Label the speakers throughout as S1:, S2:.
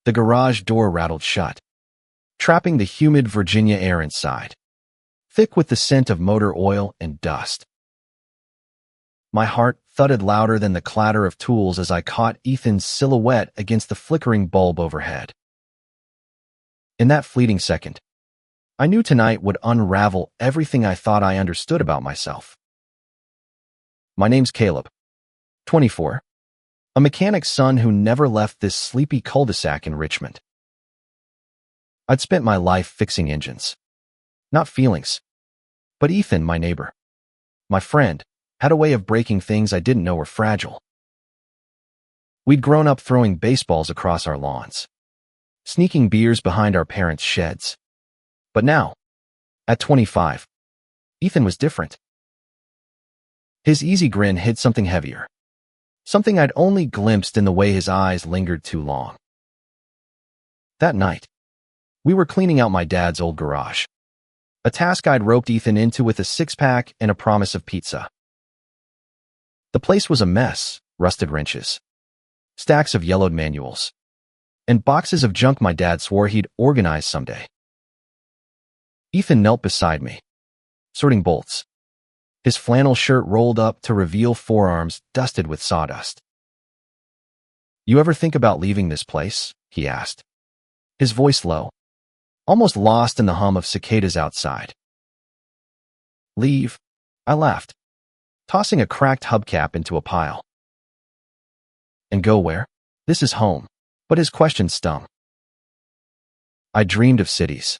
S1: The garage door rattled shut, trapping the humid Virginia air inside, thick with the scent of motor oil and dust. My heart thudded louder than the clatter of tools as I caught Ethan's silhouette against the flickering bulb overhead. In that fleeting second, I knew tonight would unravel everything I thought I understood about myself. My name's Caleb, 24, a mechanic's son who never left this sleepy cul-de-sac in Richmond. I'd spent my life fixing engines, not feelings. But Ethan, my neighbor, my friend, had a way of breaking things I didn't know were fragile. We'd grown up throwing baseballs across our lawns, sneaking beers behind our parents' sheds. But now, at 25, Ethan was different. His easy grin hid something heavier, something I'd only glimpsed in the way his eyes lingered too long. That night, we were cleaning out my dad's old garage, a task I'd roped Ethan into with a six-pack and a promise of pizza. The place was a mess: rusted wrenches, stacks of yellowed manuals, and boxes of junk my dad swore he'd organize someday. Ethan knelt beside me, sorting bolts, his flannel shirt rolled up to reveal forearms dusted with sawdust. "You ever think about leaving this place?" he asked, his voice low, almost lost in the hum of cicadas outside. "Leave?" I laughed, tossing a cracked hubcap into a pile. "And go where?" "This is home." But his question stung. I dreamed of cities,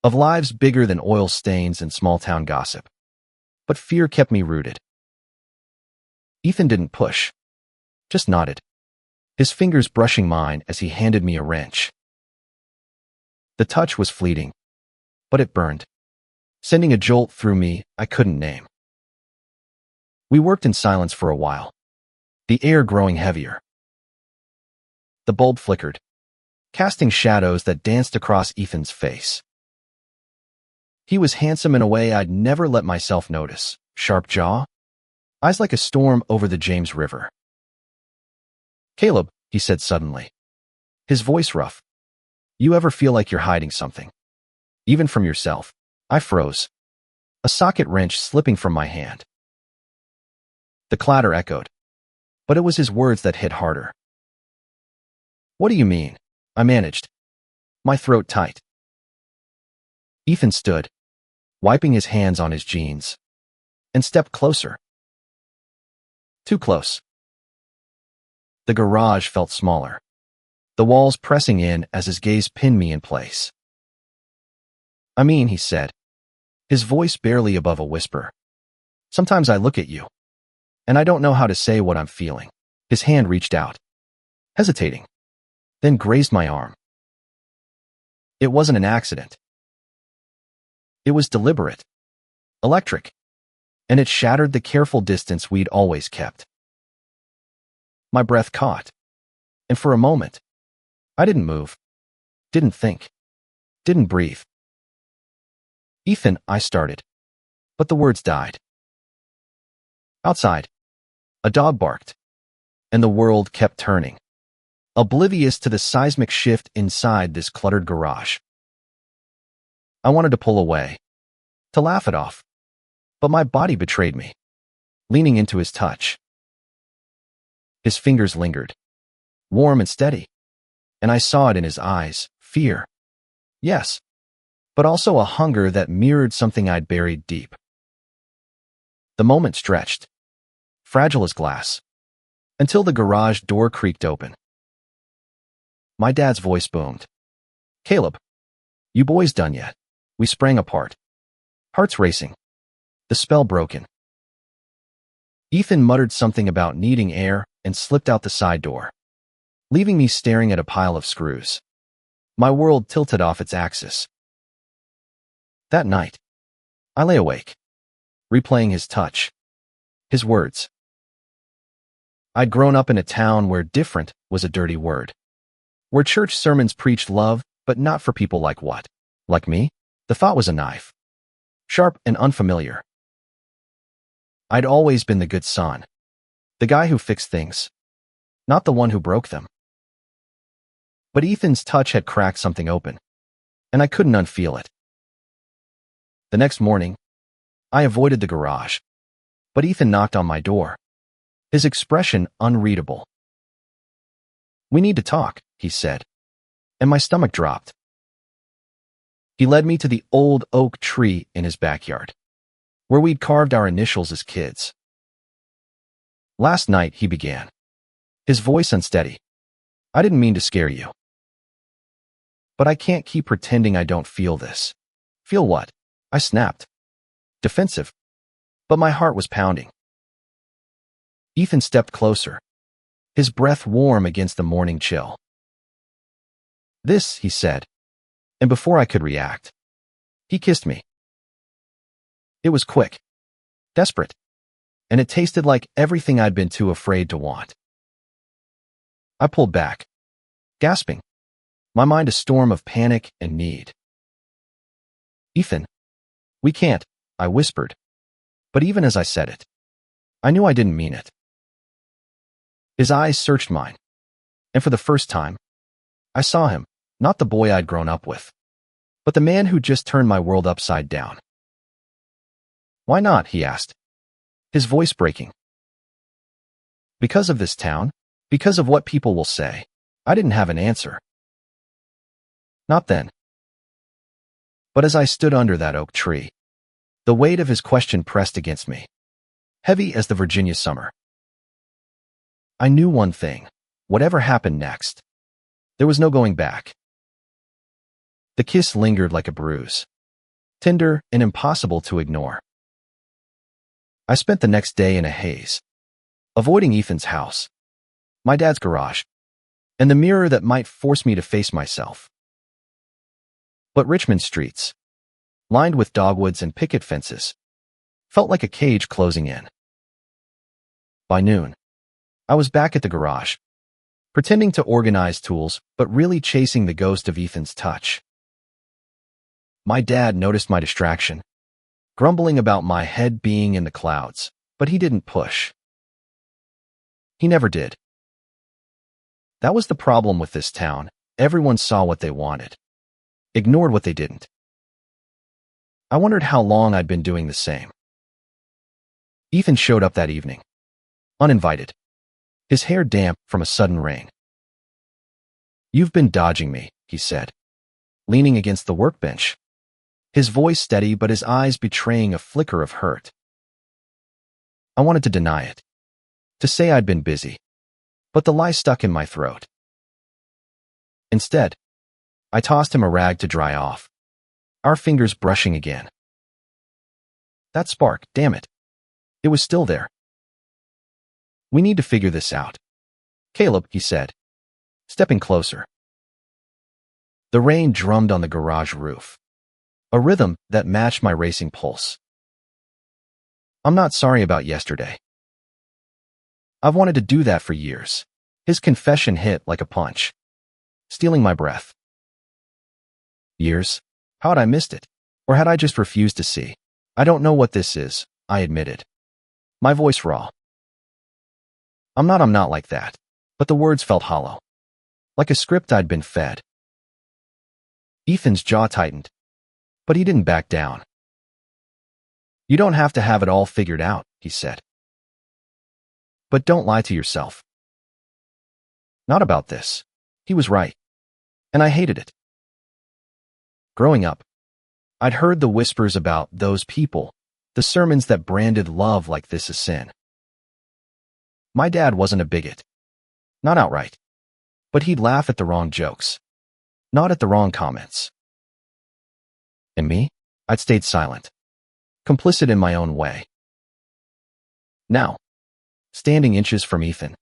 S1: of lives bigger than oil stains and small-town gossip. But fear kept me rooted. Ethan didn't push, just nodded, his fingers brushing mine as he handed me a wrench. The touch was fleeting, but it burned, sending a jolt through me I couldn't name. We worked in silence for a while, the air growing heavier. The bulb flickered, casting shadows that danced across Ethan's face. He was handsome in a way I'd never let myself notice. Sharp jaw, eyes like a storm over the James River. "Caleb," he said suddenly, his voice rough, "you ever feel like you're hiding something, even from yourself?" I froze, a socket wrench slipping from my hand. The clatter echoed, but it was his words that hit harder. "What do you mean?" I managed, my throat tight. Ethan stood, wiping his hands on his jeans, and stepped closer. Too close. The garage felt smaller, the walls pressing in as his gaze pinned me in place. "I mean," he said, his voice barely above a whisper, "sometimes I look at you, and I don't know how to say what I'm feeling." His hand reached out, hesitating, then grazed my arm. It wasn't an accident. It was deliberate, electric, and it shattered the careful distance we'd always kept. My breath caught, and for a moment, I didn't move, didn't think, didn't breathe. "Ethan," I started, but the words died. Outside, a dog barked, and the world kept turning, oblivious to the seismic shift inside this cluttered garage. I wanted to pull away, to laugh it off, but my body betrayed me, leaning into his touch. His fingers lingered, warm and steady, and I saw it in his eyes: fear, yes, but also a hunger that mirrored something I'd buried deep. The moment stretched, fragile as glass, until the garage door creaked open. My dad's voice boomed. "Caleb, you boys done yet?" We sprang apart, hearts racing, the spell broken. Ethan muttered something about needing air and slipped out the side door, leaving me staring at a pile of screws. My world tilted off its axis. That night, I lay awake, replaying his touch, his words. I'd grown up in a town where different was a dirty word, where church sermons preached love, but not for people like what? Like me? The thought was a knife, sharp and unfamiliar. I'd always been the good son, the guy who fixed things, not the one who broke them. But Ethan's touch had cracked something open, and I couldn't unfeel it. The next morning, I avoided the garage, but Ethan knocked on my door, his expression unreadable. "We need to talk," he said, and my stomach dropped. He led me to the old oak tree in his backyard, where we'd carved our initials as kids. "Last night," he began, his voice unsteady. "I didn't mean to scare you. But I can't keep pretending I don't feel this." "Feel what?" I snapped, defensive, but my heart was pounding. Ethan stepped closer, his breath warm against the morning chill. "This," he said, and before I could react, he kissed me. It was quick, desperate, and it tasted like everything I'd been too afraid to want. I pulled back, gasping, my mind a storm of panic and need. "Ethan, we can't," I whispered, but even as I said it, I knew I didn't mean it. His eyes searched mine, and for the first time, I saw him, not the boy I'd grown up with, but the man who just turned my world upside down. "Why not?" he asked, his voice breaking. "Because of this town, because of what people will say." I didn't have an answer. Not then. But as I stood under that oak tree, the weight of his question pressed against me, heavy as the Virginia summer. I knew one thing: whatever happened next, there was no going back. The kiss lingered like a bruise, tender and impossible to ignore. I spent the next day in a haze, avoiding Ethan's house, my dad's garage, and the mirror that might force me to face myself. But Richmond streets, lined with dogwoods and picket fences, felt like a cage closing in. By noon, I was back at the garage, pretending to organize tools, but really chasing the ghost of Ethan's touch. My dad noticed my distraction, grumbling about my head being in the clouds, but he didn't push. He never did. That was the problem with this town. Everyone saw what they wanted, ignored what they didn't. I wondered how long I'd been doing the same. Ethan showed up that evening, uninvited, his hair damp from a sudden rain. "You've been dodging me," he said, leaning against the workbench, his voice steady but his eyes betraying a flicker of hurt. I wanted to deny it, to say I'd been busy, but the lie stuck in my throat. Instead, I tossed him a rag to dry off, our fingers brushing again. That spark, damn it. It was still there. "We need to figure this out, Caleb," he said, stepping closer. The rain drummed on the garage roof, a rhythm that matched my racing pulse. "I'm not sorry about yesterday. I've wanted to do that for years." His confession hit like a punch, stealing my breath. Years? How had I missed it? Or had I just refused to see? "I don't know what this is," I admitted, my voice raw. I'm not like that." But the words felt hollow, like a script I'd been fed. Ethan's jaw tightened, but he didn't back down. "You don't have to have it all figured out," he said. "But don't lie to yourself." Not about this. He was right, and I hated it. Growing up, I'd heard the whispers about those people, the sermons that branded love like this a sin. My dad wasn't a bigot, not outright, but he'd laugh at the wrong jokes, not at the wrong comments. And me? I'd stayed silent, complicit in my own way. Now, standing inches from Ethan,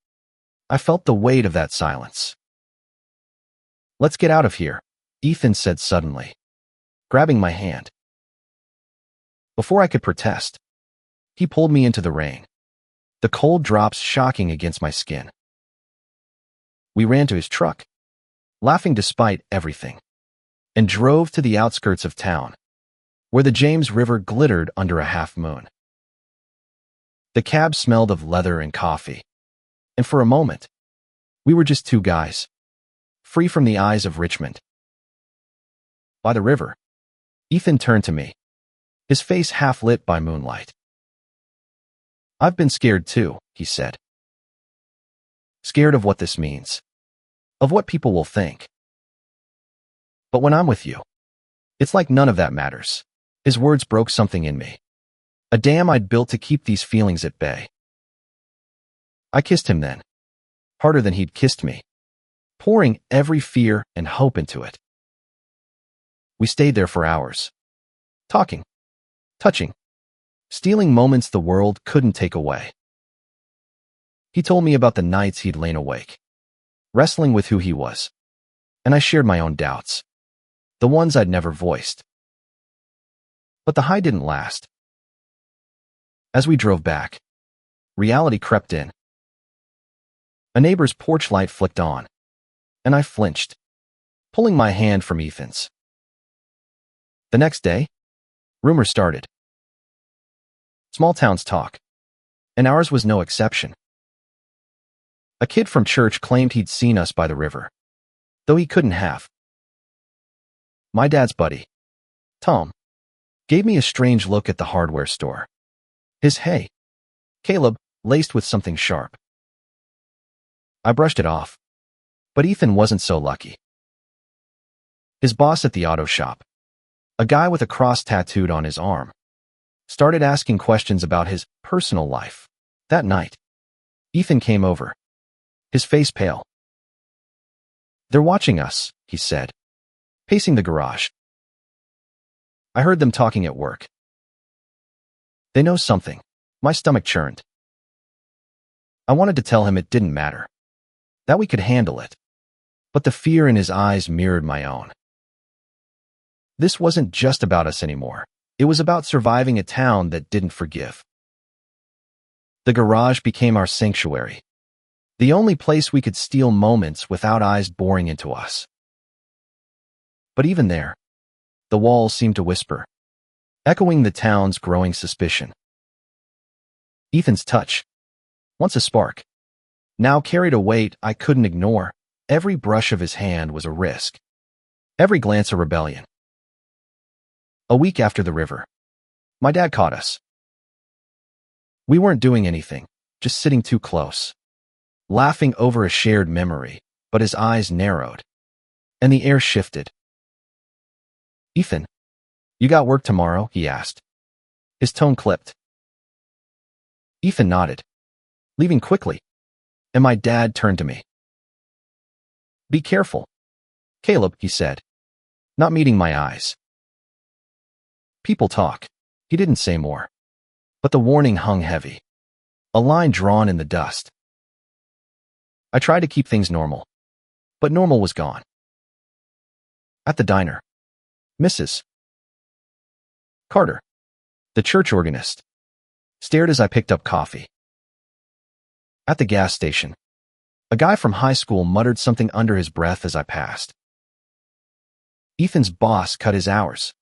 S1: I felt the weight of that silence. "Let's get out of here," Ethan said suddenly, grabbing my hand. Before I could protest, he pulled me into the rain, the cold drops shocking against my skin. We ran to his truck, laughing despite everything, and drove to the outskirts of town, where the James River glittered under a half moon. The cab smelled of leather and coffee, and for a moment, we were just two guys, free from the eyes of Richmond. By the river, Ethan turned to me, his face half lit by moonlight. "I've been scared too," he said. "Scared of what this means, of what people will think. But when I'm with you, it's like none of that matters." His words broke something in me, a dam I'd built to keep these feelings at bay. I kissed him then, harder than he'd kissed me, pouring every fear and hope into it. We stayed there for hours, talking, touching, stealing moments the world couldn't take away. He told me about the nights he'd lain awake, wrestling with who he was, and I shared my own doubts, the ones I'd never voiced. But the high didn't last. As we drove back, reality crept in. A neighbor's porch light flicked on, and I flinched, pulling my hand from Ethan's. The next day, rumors started. Small towns talk, and ours was no exception. A kid from church claimed he'd seen us by the river, though he couldn't have. My dad's buddy, Tom, gave me a strange look at the hardware store. His "Hey, Caleb," laced with something sharp. I brushed it off, but Ethan wasn't so lucky. His boss at the auto shop, a guy with a cross tattooed on his arm, started asking questions about his personal life. That night, Ethan came over, his face pale. "They're watching us," he said, pacing the garage. "I heard them talking at work. They know something." My stomach churned. I wanted to tell him it didn't matter, that we could handle it, but the fear in his eyes mirrored my own. This wasn't just about us anymore. It was about surviving a town that didn't forgive. The garage became our sanctuary, the only place we could steal moments without eyes boring into us. But even there, the walls seemed to whisper, echoing the town's growing suspicion. Ethan's touch, once a spark, now carried a weight I couldn't ignore. Every brush of his hand was a risk, every glance a rebellion. A week after the river, my dad caught us. We weren't doing anything, just sitting too close, laughing over a shared memory, but his eyes narrowed, and the air shifted. "Ethan, you got work tomorrow?" he asked. His tone clipped. Ethan nodded, leaving quickly, and my dad turned to me. "Be careful, Caleb," he said, not meeting my eyes. People talk. He didn't say more, but the warning hung heavy, a line drawn in the dust. I tried to keep things normal, but normal was gone. At the diner, Mrs. Carter, the church organist, stared as I picked up coffee. At the gas station, a guy from high school muttered something under his breath as I passed. Ethan's boss cut his hours,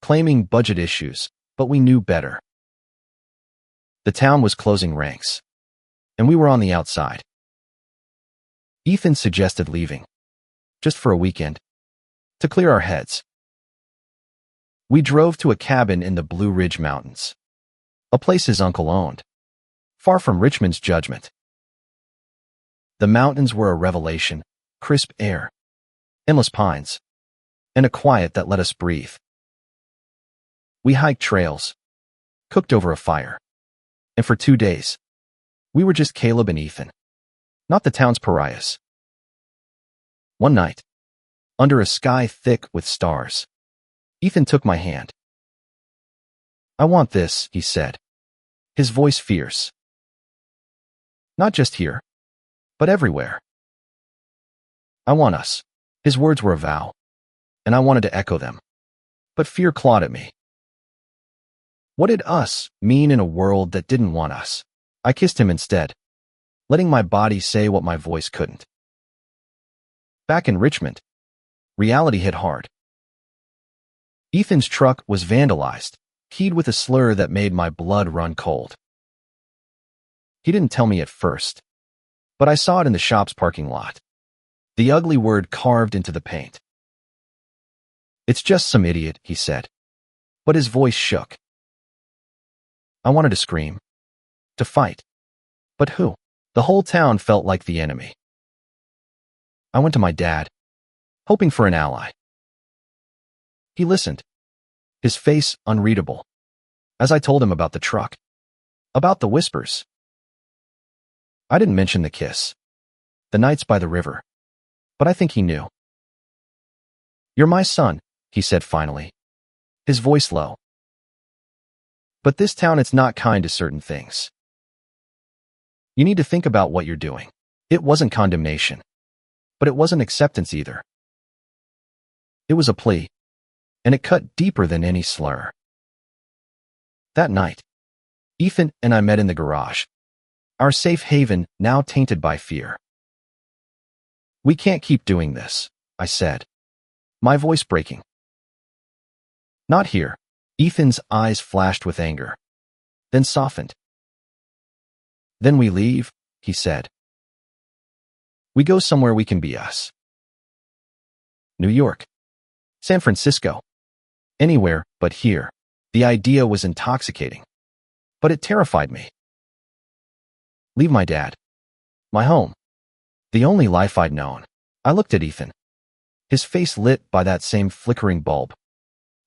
S1: claiming budget issues, but we knew better. The town was closing ranks, and we were on the outside. Ethan suggested leaving, just for a weekend, to clear our heads. We drove to a cabin in the Blue Ridge Mountains, a place his uncle owned, far from Richmond's judgment. The mountains were a revelation, crisp air, endless pines, and a quiet that let us breathe. We hiked trails, cooked over a fire, and for 2 days, we were just Caleb and Ethan, not the town's pariahs. One night, under a sky thick with stars, Ethan took my hand. "I want this," he said, his voice fierce. "Not just here, but everywhere. I want us." His words were a vow, and I wanted to echo them, but fear clawed at me. What did us mean in a world that didn't want us? I kissed him instead, letting my body say what my voice couldn't. Back in Richmond, reality hit hard. Ethan's truck was vandalized, keyed with a slur that made my blood run cold. He didn't tell me at first, but I saw it in the shop's parking lot. the ugly word carved into the paint. "It's just some idiot," he said, but his voice shook. I wanted to scream, to fight. But who? The whole town felt like the enemy. I went to my dad, hoping for an ally. He listened, his face unreadable, as I told him about the truck, about the whispers. I didn't mention the kiss, the nights by the river, but I think he knew. "You're my son," he said finally, his voice low. "But this town, it's not kind to certain things. You need to think about what you're doing." It wasn't condemnation, but it wasn't acceptance either. It was a plea, and it cut deeper than any slur. That night, Ethan and I met in the garage, our safe haven now tainted by fear. "We can't keep doing this," I said, my voice breaking. "Not here." Ethan's eyes flashed with anger, then softened. "Then we leave," he said. "We go somewhere we can be us. New York, San Francisco, anywhere but here." The idea was intoxicating, but it terrified me. Leave my dad, my home, the only life I'd known. I looked at Ethan, his face lit by that same flickering bulb,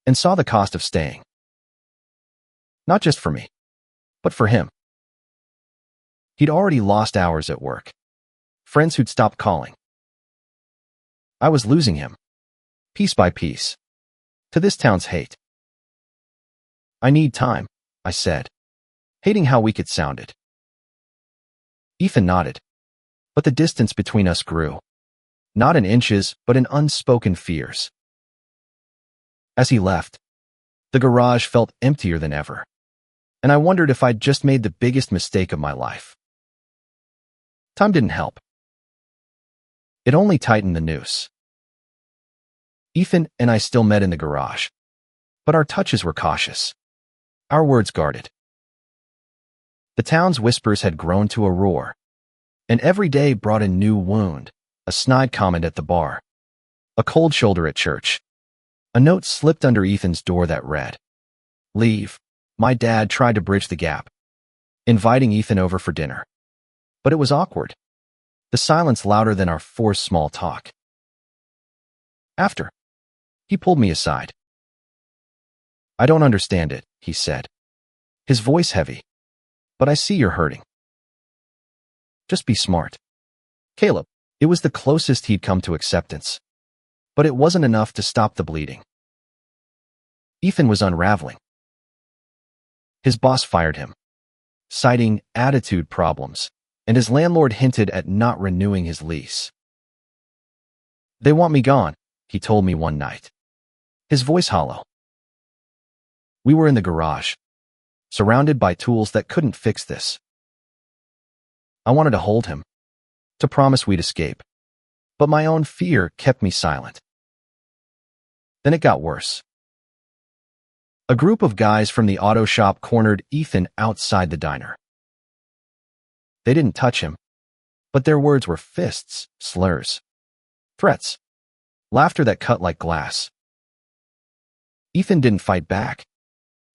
S1: and saw the cost of staying. Not just for me, but for him. He'd already lost hours at work, friends who'd stopped calling. I was losing him, piece by piece, to this town's hate. "I need time," I said, hating how weak it sounded. Ethan nodded, but the distance between us grew, not in inches, but in unspoken fears. As he left, the garage felt emptier than ever, and I wondered if I'd just made the biggest mistake of my life. Time didn't help. It only tightened the noose. Ethan and I still met in the garage, but our touches were cautious, our words guarded. The town's whispers had grown to a roar, and every day brought a new wound, a snide comment at the bar, a cold shoulder at church. A note slipped under Ethan's door that read, "Leave." My dad tried to bridge the gap, inviting Ethan over for dinner. But it was awkward, the silence louder than our forced small talk. After, he pulled me aside. "I don't understand it," he said, his voice heavy, "but I see you're hurting. Just be smart." Caleb. It was the closest he'd come to acceptance, but it wasn't enough to stop the bleeding. Ethan was unraveling. His boss fired him, citing attitude problems, and his landlord hinted at not renewing his lease. "They want me gone," he told me one night, his voice hollow. We were in the garage, surrounded by tools that couldn't fix this. I wanted to hold him, to promise we'd escape, but my own fear kept me silent. Then it got worse. A group of guys from the auto shop cornered Ethan outside the diner. They didn't touch him, but their words were fists, slurs, threats, laughter that cut like glass. Ethan didn't fight back,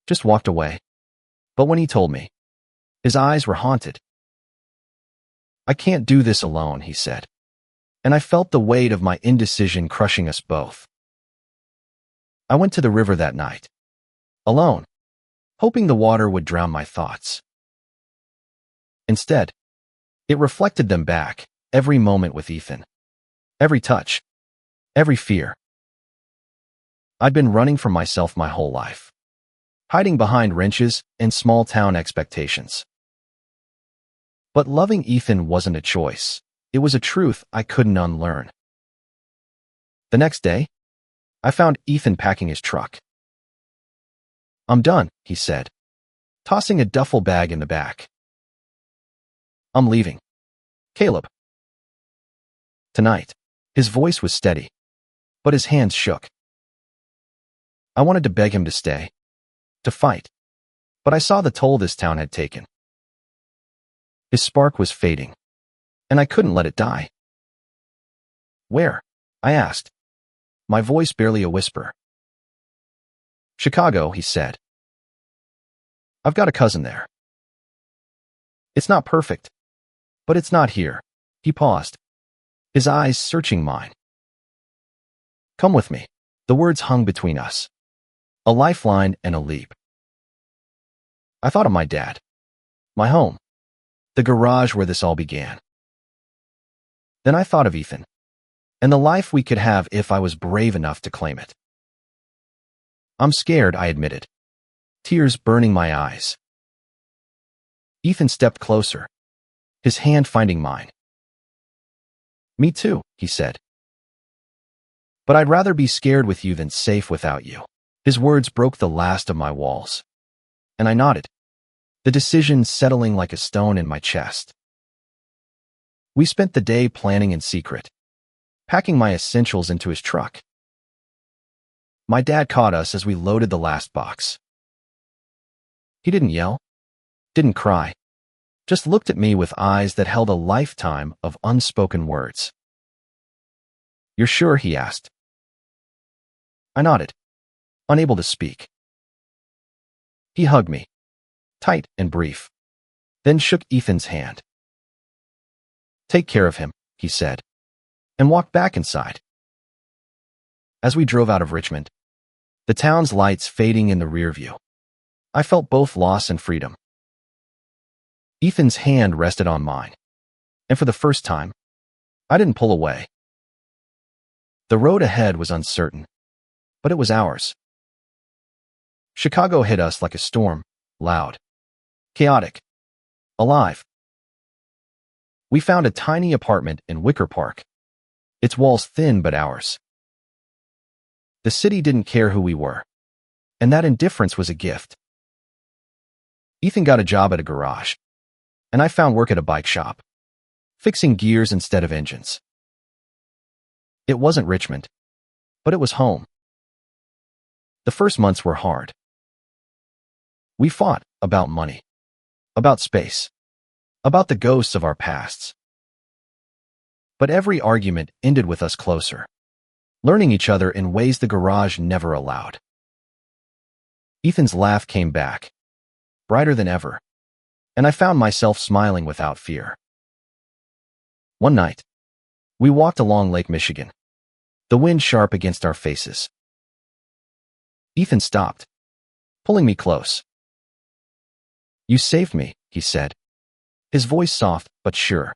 S1: just walked away. But when he told me, his eyes were haunted. "I can't do this alone," he said, and I felt the weight of my indecision crushing us both. I went to the river that night, alone, hoping the water would drown my thoughts. Instead, it reflected them back, every moment with Ethan, every touch, every fear. I'd been running from myself my whole life, hiding behind wrenches and small-town expectations. But loving Ethan wasn't a choice. It was a truth I couldn't unlearn. The next day, I found Ethan packing his truck. "I'm done," he said, tossing a duffel bag in the back. "I'm leaving. Caleb." Tonight, his voice was steady, but his hands shook. I wanted to beg him to stay, to fight, but I saw the toll this town had taken. His spark was fading, and I couldn't let it die. Where? I asked, my voice barely a whisper. Chicago, he said. I've got a cousin there. It's not perfect, but it's not here. He paused, his eyes searching mine. Come with me. The words hung between us, a lifeline and a leap. I thought of my dad, my home, the garage where this all began. Then I thought of Ethan, and the life we could have if I was brave enough to claim it. I'm scared, I admitted, tears burning my eyes. Ethan stepped closer, his hand finding mine. Me too, he said. But I'd rather be scared with you than safe without you. His words broke the last of my walls, and I nodded, the decision settling like a stone in my chest. We spent the day planning in secret, packing my essentials into his truck. My dad caught us as we loaded the last box. He didn't yell, didn't cry, just looked at me with eyes that held a lifetime of unspoken words. You're sure? He asked. I nodded, unable to speak. He hugged me, tight and brief, then shook Ethan's hand. Take care of him, he said, and walked back inside. As we drove out of Richmond, the town's lights fading in the rear view, I felt both loss and freedom. Ethan's hand rested on mine, and for the first time, I didn't pull away. The road ahead was uncertain, but it was ours. Chicago hit us like a storm, loud, chaotic, alive. We found a tiny apartment in Wicker Park, its walls thin but ours. The city didn't care who we were, and that indifference was a gift. Ethan got a job at a garage, and I found work at a bike shop, fixing gears instead of engines. It wasn't Richmond, but it was home. The first months were hard. We fought about money, about space, about the ghosts of our pasts. But every argument ended with us closer, learning each other in ways the garage never allowed. Ethan's laugh came back, brighter than ever, and I found myself smiling without fear. One night, we walked along Lake Michigan, the wind sharp against our faces. Ethan stopped, pulling me close. You saved me, he said, his voice soft but sure.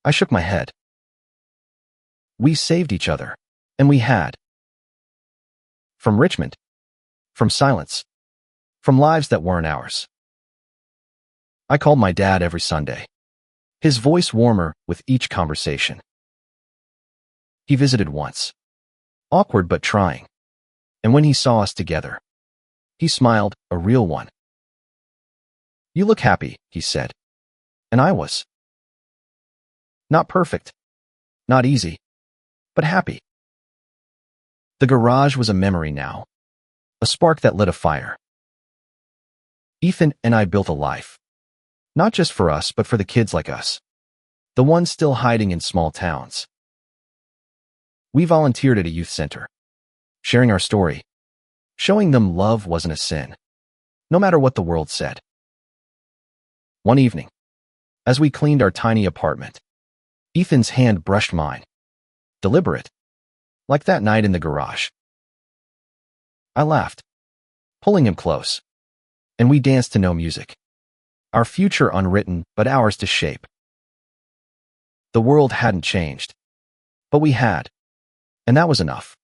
S1: I shook my head. We saved each other, and we had. From Richmond, from silence, from lives that weren't ours. I called my dad every Sunday, his voice warmer with each conversation. He visited once, awkward but trying, and when he saw us together, he smiled, a real one. You look happy, he said, and I was. Not perfect, not easy, but happy. The garage was a memory now, a spark that lit a fire. Ethan and I built a life, not just for us, but for the kids like us, the ones still hiding in small towns. We volunteered at a youth center, sharing our story, showing them love wasn't a sin, no matter what the world said. One evening, as we cleaned our tiny apartment, Ethan's hand brushed mine, deliberate, like that night in the garage. I laughed, pulling him close, and we danced to no music, our future unwritten but ours to shape. The world hadn't changed, but we had, and that was enough.